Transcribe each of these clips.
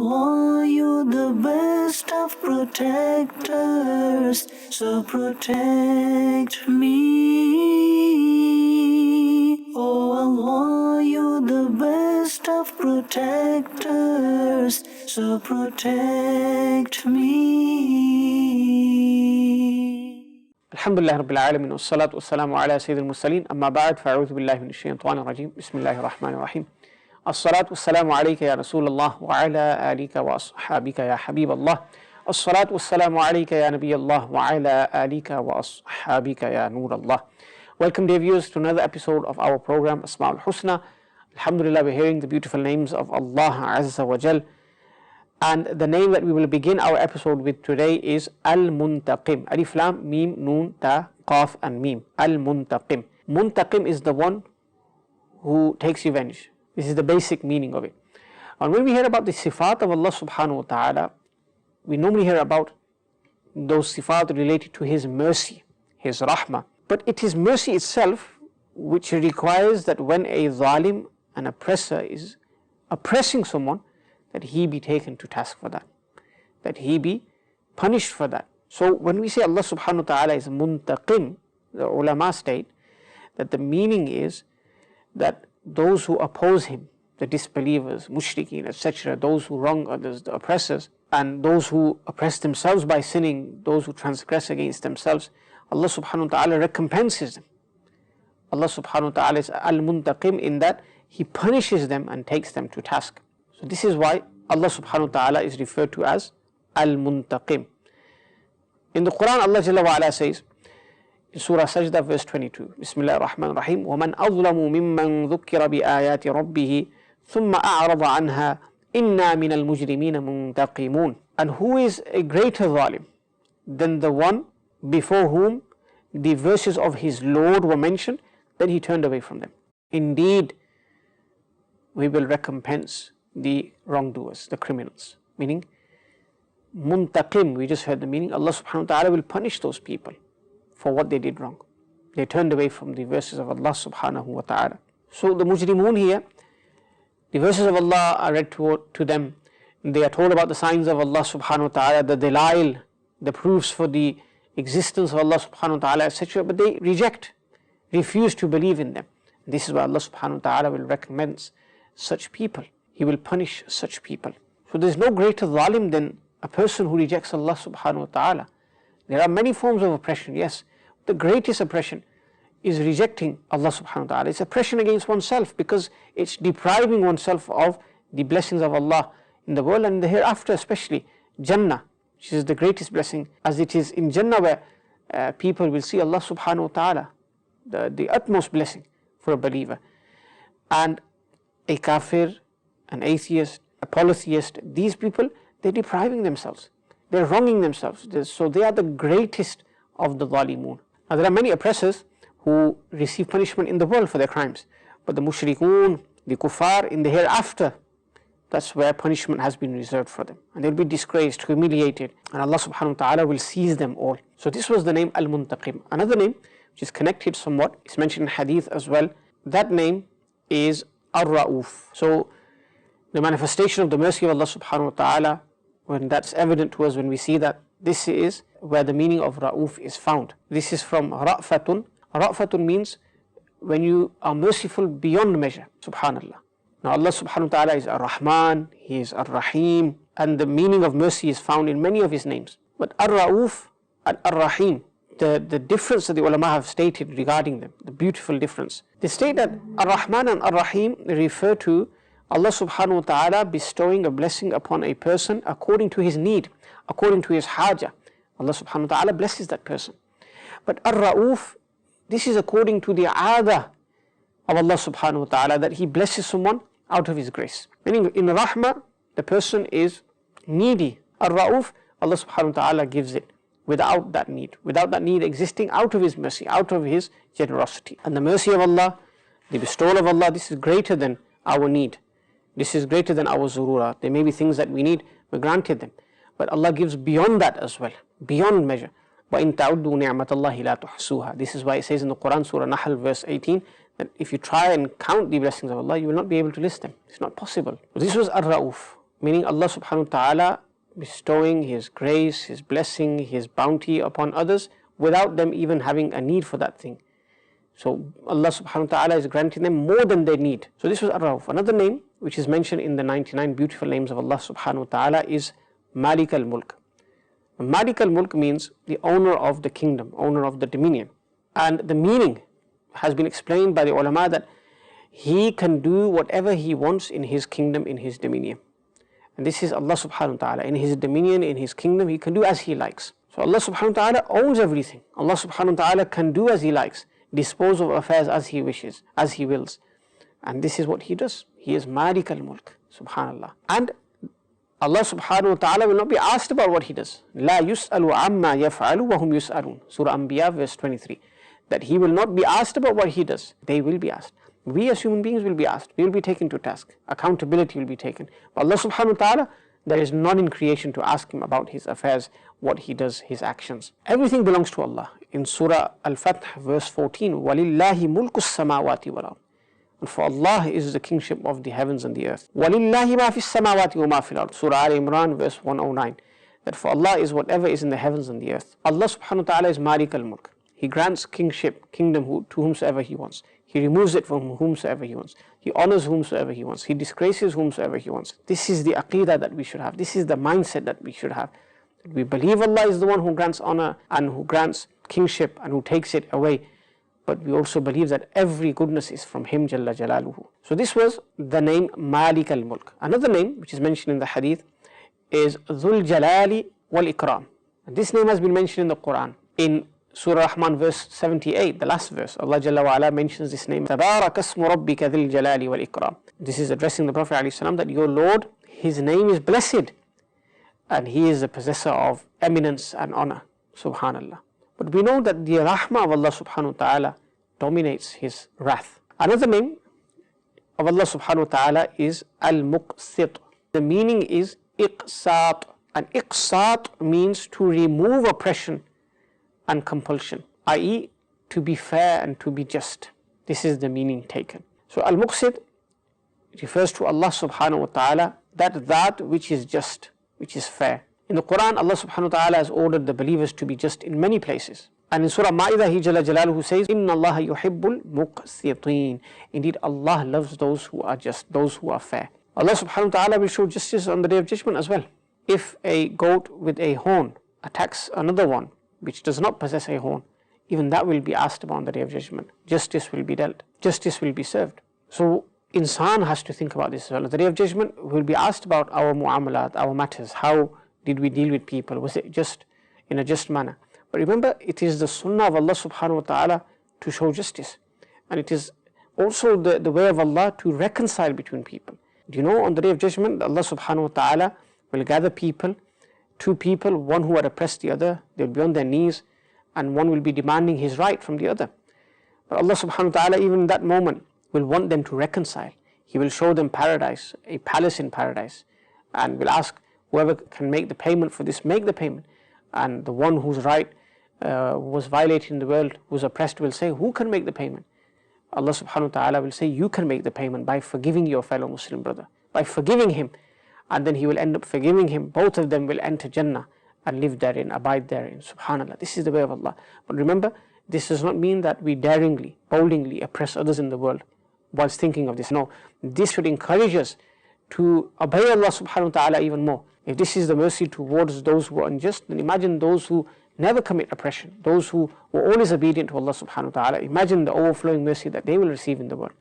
Allah, you're the best of protectors, so protect me. Oh Allah, you're the best of protectors, so protect me. Alhamdulillah Rabbil Alamin, wassalatu wassalamu ala Sayyidil Mursaleen, amma ba'd, fa'udhu billahi minash shaitanir rajim, bismillahir rahmanir rahim. As-salatu wassalamu alayka ya Rasulullah wa ala alika wa ashabika ya Habiballah. As-salatu wassalamu alayka ya Nabiyallah wa ala alika wa ashabika ya Nurallah. Welcome dear viewers to another episode of our program Asma'ul Husna. Alhamdulillah, we're hearing the beautiful names of Allah'azawajal. And the name that we will begin our episode with today is Al-Muntaqim. Alif Lam Mim Nun Ta Qaf and Mim. Al-Muntaqim. Muntaqim is the one who takes revenge. This is the basic meaning of it. And when we hear about the sifat of Allah subhanahu wa ta'ala, we normally hear about those sifat related to His mercy, His rahmah. But it is mercy itself which requires that when a zalim, an oppressor, is oppressing someone, that he be taken to task for that, that he be punished for that. So when we say Allah subhanahu wa ta'ala is muntaqim, the ulama state that the meaning is that those who oppose him, the disbelievers, mushrikeen, etc., those who wrong others, the oppressors, and those who oppress themselves by sinning, those who transgress against themselves, Allah subhanahu wa ta'ala recompenses them. Allah subhanahu wa ta'ala is al-muntaqim in that He punishes them and takes them to task. So this is why Allah subhanahu wa ta'ala is referred to as Al-Muntaqim. In the Quran, Allah Jalla wa Ala says in Surah Sajda verse 22, Bismillah ar-Rahman ar-Rahim, وَمَنْ أَظْلَمُ مِمَّنْ ذُكِّرَ بِآيَاتِ رَبِّهِ ثُمَّ أَعْرَضَ عَنْهَا إِنَّا مِنَ الْمُجْرِمِينَ مُنْتَقِمُونَ. And who is a greater zalim than the one before whom the verses of his Lord were mentioned, then he turned away from them. Indeed, we will recompense the wrongdoers, the criminals. Meaning, muntaqim, we just heard the meaning, Allah subhanahu wa ta'ala will punish those people for what they did wrong. They turned away from the verses of Allah subhanahu wa ta'ala. So the mujrimun here, the verses of Allah are read to them. They are told about the signs of Allah subhanahu wa ta'ala, the dalail, the proofs for the existence of Allah subhanahu wa ta'ala, etc. But they reject, refuse to believe in them. This is why Allah subhanahu wa ta'ala will recompense such people. He will punish such people. So there is no greater zalim than a person who rejects Allah subhanahu wa ta'ala. There are many forms of oppression, yes. The greatest oppression is rejecting Allah subhanahu wa ta'ala. It's oppression against oneself because it's depriving oneself of the blessings of Allah in the world and in the hereafter, especially Jannah, which is the greatest blessing, as it is in Jannah where people will see Allah subhanahu wa ta'ala, the utmost blessing for a believer. And a kafir, an atheist, a polytheist, these people, they're depriving themselves, they're wronging themselves, so they are the greatest of the zalimun. Now there are many oppressors who receive punishment in the world for their crimes, but the mushrikun, the kuffar, in the hereafter, that's where punishment has been reserved for them, and they'll be disgraced, humiliated, and Allah subhanahu wa ta'ala will seize them all. So this was the name Al-Muntaqim. Another name which is connected somewhat, it's mentioned in hadith as well, that name is Ar-Ra'uf. So the manifestation of the mercy of Allah subhanahu wa ta'ala, when that's evident to us, when we see that, this is where the meaning of Ra'uf is found. This is from Ra'fatun. Ra'fatun means when you are merciful beyond measure, subhanallah. Now Allah subhanahu wa ta'ala is Ar-Rahman, He is Ar-Rahim, and the meaning of mercy is found in many of His names. But Ar-Ra'uf and Ar-Rahim, the difference that the ulama have stated regarding them, the beautiful difference. They state that Ar-Rahman and Ar-Rahim refer to Allah subhanahu wa ta'ala bestowing a blessing upon a person according to his need, according to his haja. Allah subhanahu wa ta'ala blesses that person. But Ar-Ra'uf, this is according to the aada of Allah subhanahu wa ta'ala, that He blesses someone out of His grace. Meaning in Rahmah, the person is needy. Ar-Ra'uf, Allah subhanahu wa ta'ala gives it without that need existing, out of His mercy, out of His generosity. And the mercy of Allah, the bestowal of Allah, this is greater than our need. This is greater than our zurura. There may be things that we need, we granted them. But Allah gives beyond that as well, beyond measure. وَإِن تَعُدُّوا نِعْمَةَ اللَّهِ لَا تُحْصُوهَا. This is why it says in the Quran, Surah Nahl, verse 18, that if you try and count the blessings of Allah, you will not be able to list them. It's not possible. This was Ar-Ra'uf. meaning Allah subhanahu wa ta'ala bestowing His grace, His blessing, His bounty upon others without them even having a need for that thing. So Allah subhanahu wa ta'ala is granting them more than they need. So this was Ar-Rauf. Another name which is mentioned in the 99 beautiful names of Allah subhanahu wa ta'ala is Malik al-Mulk. Malik al-Mulk means the owner of the kingdom, owner of the dominion. And the meaning has been explained by the ulama that He can do whatever He wants in His kingdom, in His dominion. And this is Allah subhanahu wa ta'ala. In His dominion, in His kingdom, He can do as He likes. So Allah subhanahu wa ta'ala owns everything. Allah subhanahu wa ta'ala can do as He likes, dispose of affairs as He wishes, as He wills. And this is what He does. He is Malik al-Mulk, subhanallah. And Allah subhanahu wa ta'ala will not be asked about what He does. La yus'alu amma yaf'alu wa hum yus'alun. Surah Anbiya verse 23. That He will not be asked about what He does. They will be asked. We as human beings will be asked. We will be taken to task. Accountability will be taken. But Allah subhanahu wa ta'ala, there is none in creation to ask Him about His affairs, what He does, His actions. Everything belongs to Allah. In Surah Al-Fath verse 14, وَلِلَّهِ مُلْكُ السَّمَاوَاتِ وَالْأَرْضِ. And for Allah is the kingship of the heavens and the earth. وَلِلَّهِ مَا فِي السَّمَاوَاتِ وَمَا فِي الْأَرْضِ. Surah Al-Imran verse 109. That for Allah is whatever is in the heavens and the earth. Allah subhanahu wa ta'ala is Malik al-Mulk. He grants kingship, kingdom to whomsoever He wants. He removes it from whomsoever He wants. He honors whomsoever He wants. He disgraces whomsoever He wants. This is the aqeedah that we should have. This is the mindset that we should have. We believe Allah is the one who grants honor and who grants kingship and who takes it away. But we also believe that every goodness is from Him Jalla Jalaluhu. So this was the name Malik al-Mulk. Another name which is mentioned in the hadith is Dhul Jalali wal Ikram. And this name has been mentioned in the Quran. In Surah Rahman verse 78, the last verse, Allah Jalla wa Ala mentions this name. Tabarak asmu rabbika dhil jalali wal ikram. This is addressing the Prophet ﷺ that your Lord, His name is blessed and He is the possessor of eminence and honor. Subhanallah. But we know that the rahmah of Allah subhanahu wa ta'ala dominates His wrath. Another name of Allah subhanahu wa ta'ala is Al-Muqsit. The meaning is Iqsat. And Iqsat means to remove oppression and compulsion, i.e. to be fair and to be just. This is the meaning taken. So Al-Muqsit refers to Allah subhanahu wa ta'ala, that which is just, which is fair. In the Quran, Allah subhanahu wa ta'ala has ordered the believers to be just in many places. And in Surah Ma'idah, He Jalla Jalaluhu says, Inna Allah yuhibbul muqsitin. Indeed, Allah loves those who are just, those who are fair. Allah subhanahu wa ta'ala will show justice on the Day of Judgment as well. If a goat with a horn attacks another one which does not possess a horn, even that will be asked about on the Day of Judgment. Justice will be dealt. Justice will be served. So insan has to think about this as well. On the Day of Judgment, we will be asked about our mu'amalat, our matters. How did we deal with people? Was it just in a just manner? But remember, it is the sunnah of Allah subhanahu wa ta'ala to show justice. And it is also the way of Allah to reconcile between people. Do you know on the Day of Judgment, Allah subhanahu wa ta'ala will gather people, two people, one who had oppressed the other, they will be on their knees, and one will be demanding his right from the other. But Allah subhanahu wa ta'ala, even in that moment, will want them to reconcile. He will show them paradise, a palace in paradise, and will ask whoever can make the payment for this, make the payment. And the one whose right was violated in the world, who's oppressed, will say, who can make the payment? Allah subhanahu wa ta'ala will say, you can make the payment by forgiving your fellow Muslim brother, by forgiving him. And then He will end up forgiving him. Both of them will enter Jannah and live therein, abide therein. Subhanallah, this is the way of Allah. But remember, this does not mean that we daringly, boldly oppress others in the world whilst thinking of this. No, this should encourage us to obey Allah subhanahu wa ta'ala even more. If this is the mercy towards those who are unjust, then imagine those who never commit oppression, those who were always obedient to Allah subhanahu wa ta'ala. Imagine the overflowing mercy that they will receive in the world.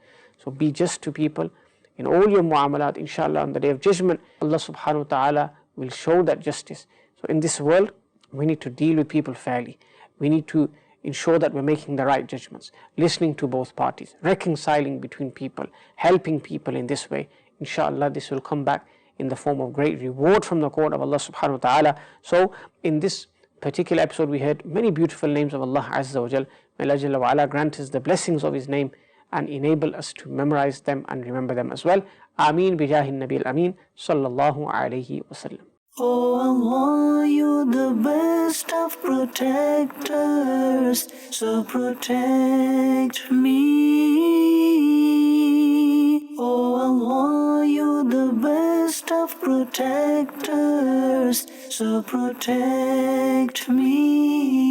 So be just to people in all your mu'amalat. Inshallah, on the Day of Judgment, Allah subhanahu wa ta'ala will show that justice. So in this world, we need to deal with people fairly. We need to ensure that we're making the right judgments, listening to both parties, reconciling between people, helping people in this way. Inshallah, this will come back in the form of great reward from the court of Allah subhanahu wa ta'ala. So in this particular episode, we heard many beautiful names of Allah'Azzoujal. May Allah Jalla wa Ala grant us the blessings of His name and enable us to memorize them and remember them as well. Ameen bijahin Nabil Ameen sallallahu alayhi wa sallam. Oh Allah, you're the best of protectors, so protect me. Oh Allah, you're the best of protectors, so protect me.